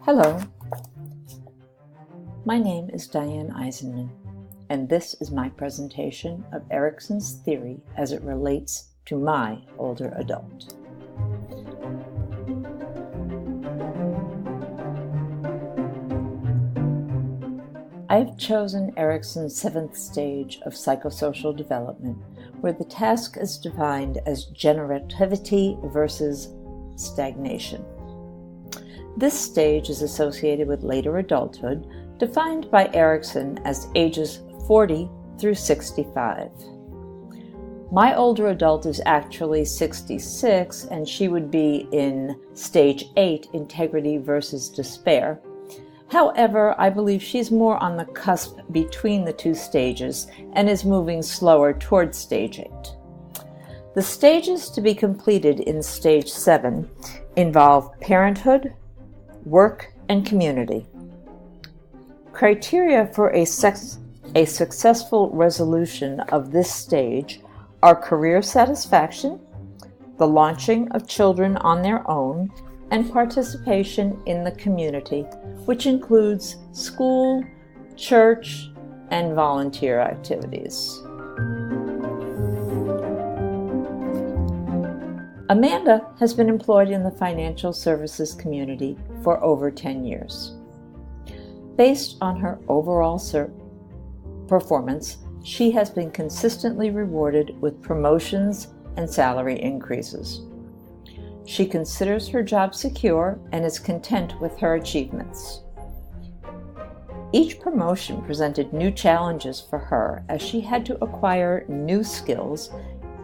Hello, my name is Diane Eisenman, and this is my presentation of Erikson's theory as it relates to my older adult. I have chosen Erikson's seventh stage of psychosocial development, where the task is defined as generativity versus stagnation. This stage is associated with later adulthood, defined by Erikson as ages 40 through 65. My older adult is actually 66, and she would be in stage 8, integrity versus despair. However, I believe she's more on the cusp between the two stages and is moving slower towards stage 8. The stages to be completed in stage 7 involve parenthood, work, and community. Criteria for a successful resolution of this stage are career satisfaction, the launching of children on their own, and participation in the community, which includes school, church, and volunteer activities. Amanda has been employed in the financial services community for over 10 years. Based on her overall performance, she has been consistently rewarded with promotions and salary increases. She considers her job secure and is content with her achievements. Each promotion presented new challenges for her as she had to acquire new skills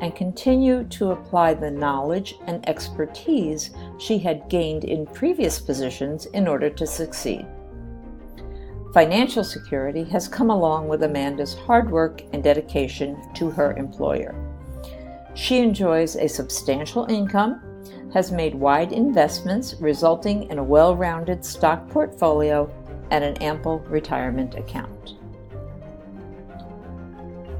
and continue to apply the knowledge and expertise she had gained in previous positions in order to succeed. Financial security has come along with Amanda's hard work and dedication to her employer. She enjoys a substantial income, has made wide investments resulting in a well-rounded stock portfolio and an ample retirement account.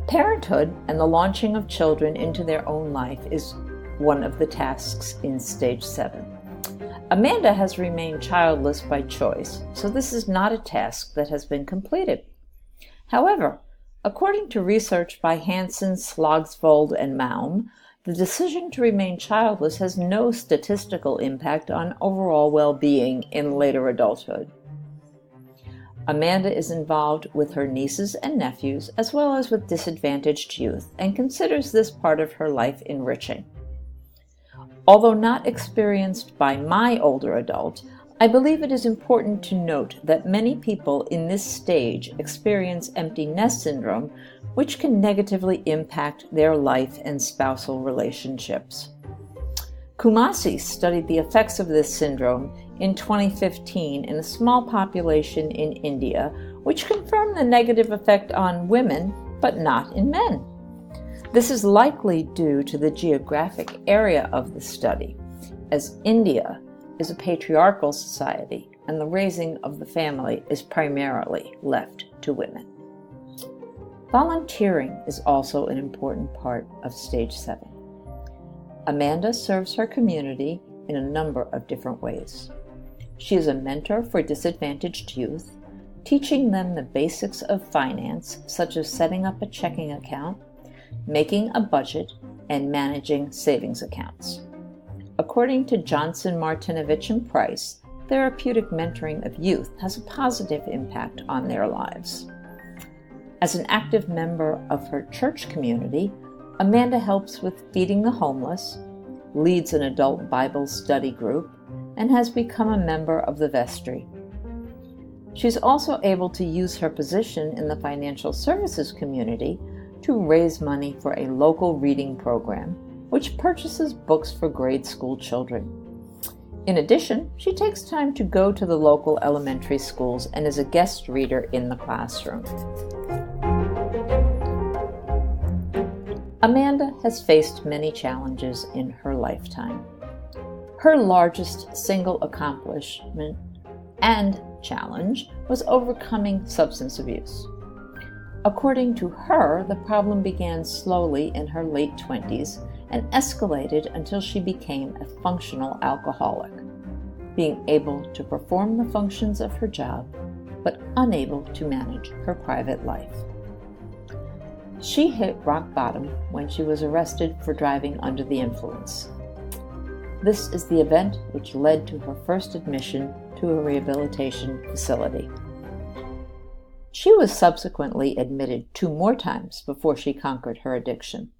Parenthood and the launching of children into their own life is one of the tasks in stage 7. Amanda has remained childless by choice, so this is not a task that has been completed. However, according to research by Hansen, Slogsvold, and Maum, the decision to remain childless has no statistical impact on overall well-being in later adulthood. Amanda is involved with her nieces and nephews as well as with disadvantaged youth and considers this part of her life enriching. Although not experienced by my older adult, I believe it is important to note that many people in this stage experience empty nest syndrome, which can negatively impact their life and spousal relationships. Kumasi studied the effects of this syndrome in 2015 in a small population in India, which confirmed the negative effect on women, but not in men. This is likely due to the geographic area of the study, as India is a patriarchal society and the raising of the family is primarily left to women. Volunteering is also an important part of stage 7. Amanda serves her community in a number of different ways. She is a mentor for disadvantaged youth, teaching them the basics of finance, such as setting up a checking account, making a budget, and managing savings accounts. According to Johnson, Martinovich, and Price, therapeutic mentoring of youth has a positive impact on their lives. As an active member of her church community, Amanda helps with feeding the homeless, leads an adult Bible study group, and has become a member of the vestry. She's also able to use her position in the financial services community to raise money for a local reading program, which purchases books for grade school children. In addition, she takes time to go to the local elementary schools and is a guest reader in the classroom. Amanda has faced many challenges in her lifetime. Her largest single accomplishment and challenge was overcoming substance abuse. According to her, the problem began slowly in her late 20s and escalated until she became a functional alcoholic. being able to perform the functions of her job, but unable to manage her private life. She hit rock bottom when she was arrested for driving under the influence. This is the event which led to her first admission to a rehabilitation facility. She was subsequently admitted 2 more times before she conquered her addiction.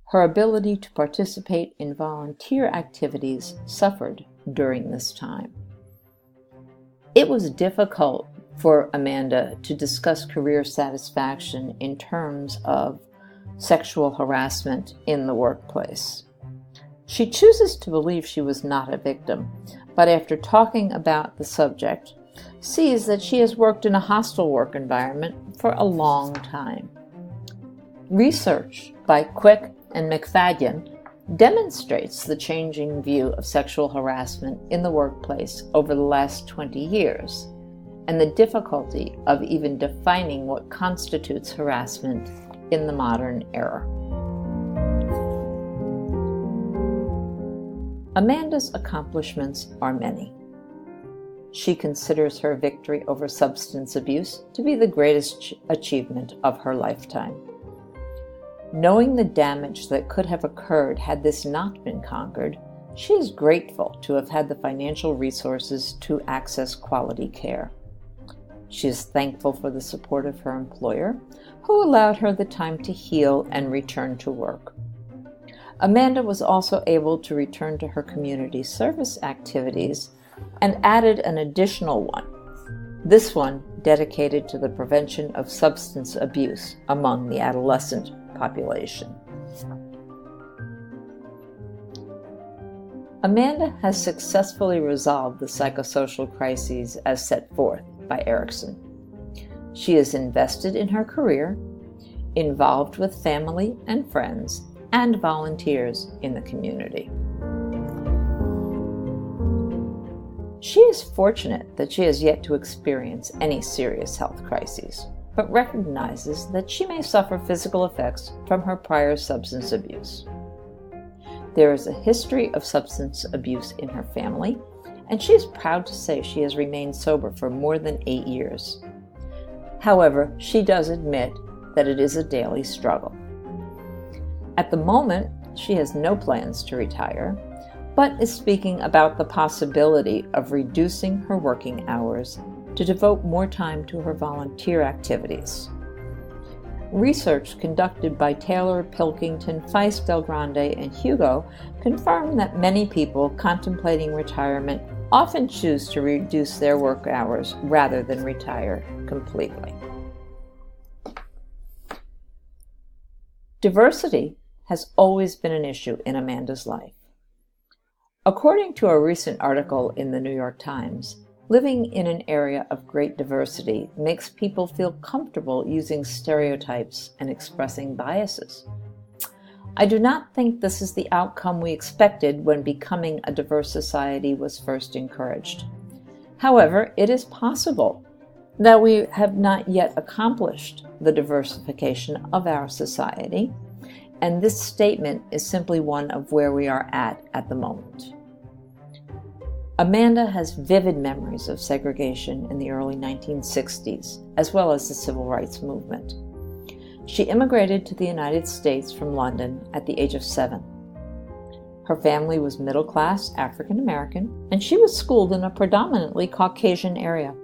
Her ability to participate in volunteer activities suffered during this time. It was difficult for Amanda to discuss career satisfaction in terms of sexual harassment in the workplace. She chooses to believe she was not a victim, but after talking about the subject, sees that she has worked in a hostile work environment for a long time. Research by Quick and McFadden demonstrates the changing view of sexual harassment in the workplace over the last 20 years, and the difficulty of even defining what constitutes harassment in the modern era. Amanda's accomplishments are many. She considers her victory over substance abuse to be the greatest achievement of her lifetime. Knowing the damage that could have occurred had this not been conquered, she is grateful to have had the financial resources to access quality care. She is thankful for the support of her employer, who allowed her the time to heal and return to work. Amanda was also able to return to her community service activities and added an additional one, this one dedicated to the prevention of substance abuse among the adolescent population. Amanda has successfully resolved the psychosocial crises as set forth by Erikson. She is invested in her career, involved with family and friends, and volunteers in the community. She is fortunate that she has yet to experience any serious health crises, but recognizes that she may suffer physical effects from her prior substance abuse. There is a history of substance abuse in her family, and she is proud to say she has remained sober for more than 8 years. However, she does admit that it is a daily struggle. At the moment, she has no plans to retire, but is speaking about the possibility of reducing her working hours to devote more time to her volunteer activities. Research conducted by Taylor, Pilkington, Feist, Del Grande, and Hugo confirmed that many people contemplating retirement often choose to reduce their work hours rather than retire completely. Diversity has always been an issue in Amanda's life. According to a recent article in the New York Times, living in an area of great diversity makes people feel comfortable using stereotypes and expressing biases. I do not think this is the outcome we expected when becoming a diverse society was first encouraged. However, it is possible that we have not yet accomplished the diversification of our society, and this statement is simply one of where we are at the moment. Amanda has vivid memories of segregation in the early 1960s, as well as the civil rights movement. She immigrated to the United States from London at the age of 7. Her family was middle-class African American, and she was schooled in a predominantly Caucasian area.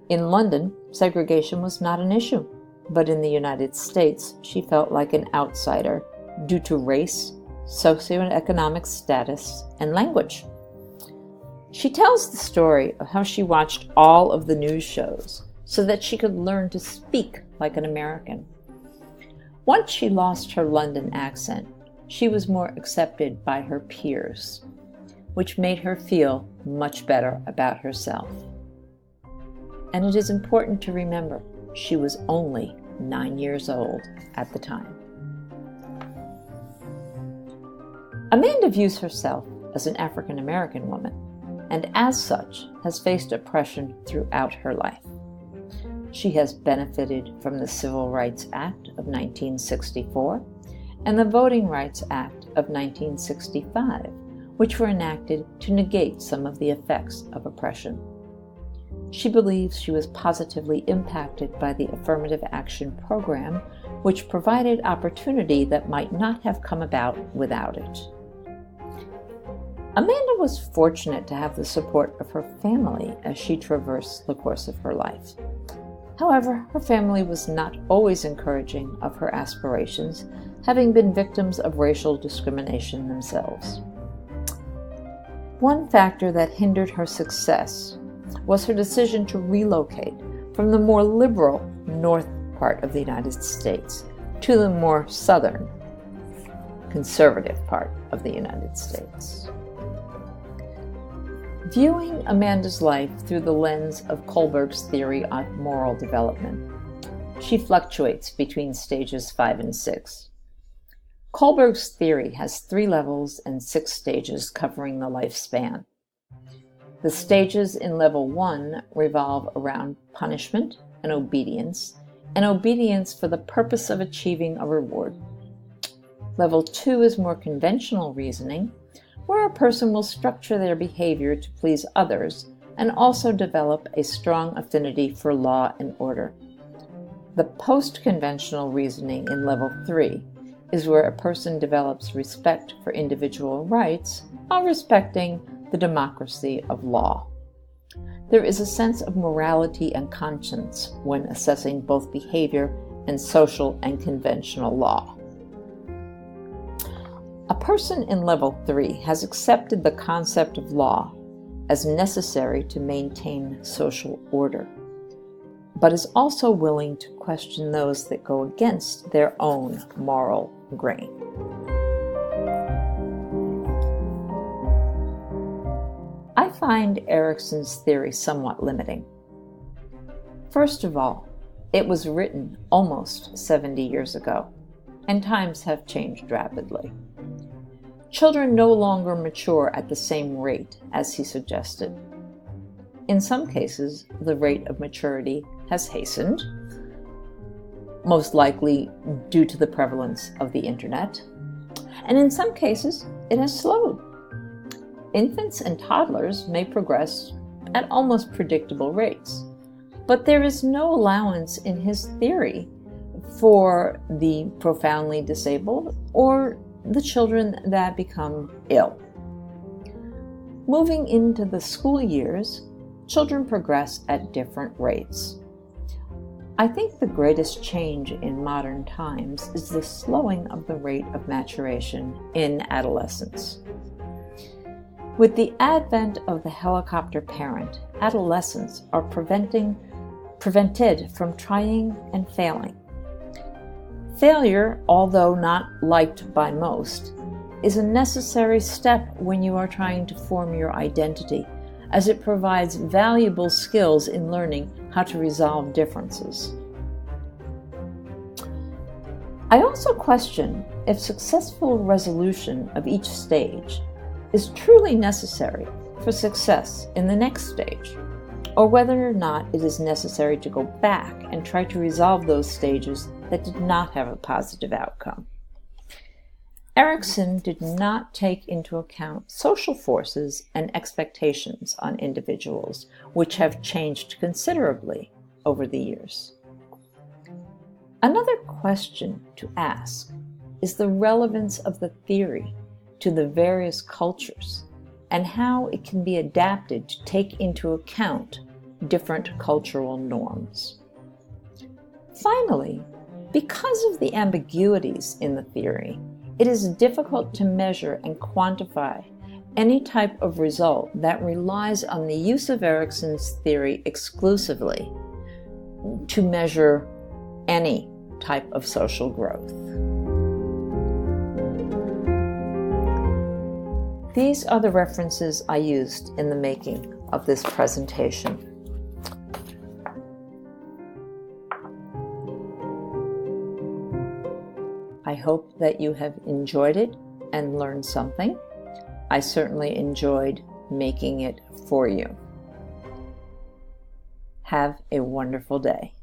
In London, segregation was not an issue, but in the United States, she felt like an outsider due to race, socioeconomic status, and language. She tells the story of how she watched all of the news shows so that she could learn to speak like an American. Once she lost her London accent, she was more accepted by her peers, which made her feel much better about herself. And it is important to remember, she was only 9 years old at the time. Amanda views herself as an African American woman, and as such has faced oppression throughout her life. She has benefited from the Civil Rights Act of 1964 and the Voting Rights Act of 1965, which were enacted to negate some of the effects of oppression. She believes she was positively impacted by the affirmative action program, which provided opportunity that might not have come about without it. Amanda was fortunate to have the support of her family as she traversed the course of her life. However, her family was not always encouraging of her aspirations, having been victims of racial discrimination themselves. One factor that hindered her success was her decision to relocate from the more liberal north part of the United States to the more southern, conservative part of the United States. Viewing Amanda's life through the lens of Kohlberg's theory on moral development, she fluctuates between stages 5 and 6. Kohlberg's theory has 3 levels and 6 stages covering the lifespan. The stages in level 1 revolve around punishment and obedience for the purpose of achieving a reward. Level 2 is more conventional reasoning, where a person will structure their behavior to please others and also develop a strong affinity for law and order. The post-conventional reasoning in level 3 is where a person develops respect for individual rights while respecting the democracy of law. There is a sense of morality and conscience when assessing both behavior and social and conventional law. A person in level 3 has accepted the concept of law as necessary to maintain social order, but is also willing to question those that go against their own moral grain. I find Erikson's theory somewhat limiting. First of all, it was written almost 70 years ago, and times have changed rapidly. Children no longer mature at the same rate as he suggested. In some cases, the rate of maturity has hastened, most likely due to the prevalence of the internet, and in some cases, it has slowed. Infants and toddlers may progress at almost predictable rates, but there is no allowance in his theory for the profoundly disabled or the children that become ill. Moving into the school years, children progress at different rates. I think the greatest change in modern times is the slowing of the rate of maturation in adolescence. With the advent of the helicopter parent, adolescents are prevented from trying and failing. Failure, although not liked by most, is a necessary step when you are trying to form your identity, as it provides valuable skills in learning how to resolve differences. I also question if successful resolution of each stage is truly necessary for success in the next stage, or whether or not it is necessary to go back and try to resolve those stages that did not have a positive outcome. Erikson did not take into account social forces and expectations on individuals, which have changed considerably over the years. Another question to ask is the relevance of the theory to the various cultures and how it can be adapted to take into account different cultural norms. Finally, because of the ambiguities in the theory, it is difficult to measure and quantify any type of result that relies on the use of Erikson's theory exclusively to measure any type of social growth. These are the references I used in the making of this presentation. I hope that you have enjoyed it and learned something. I certainly enjoyed making it for you. Have a wonderful day.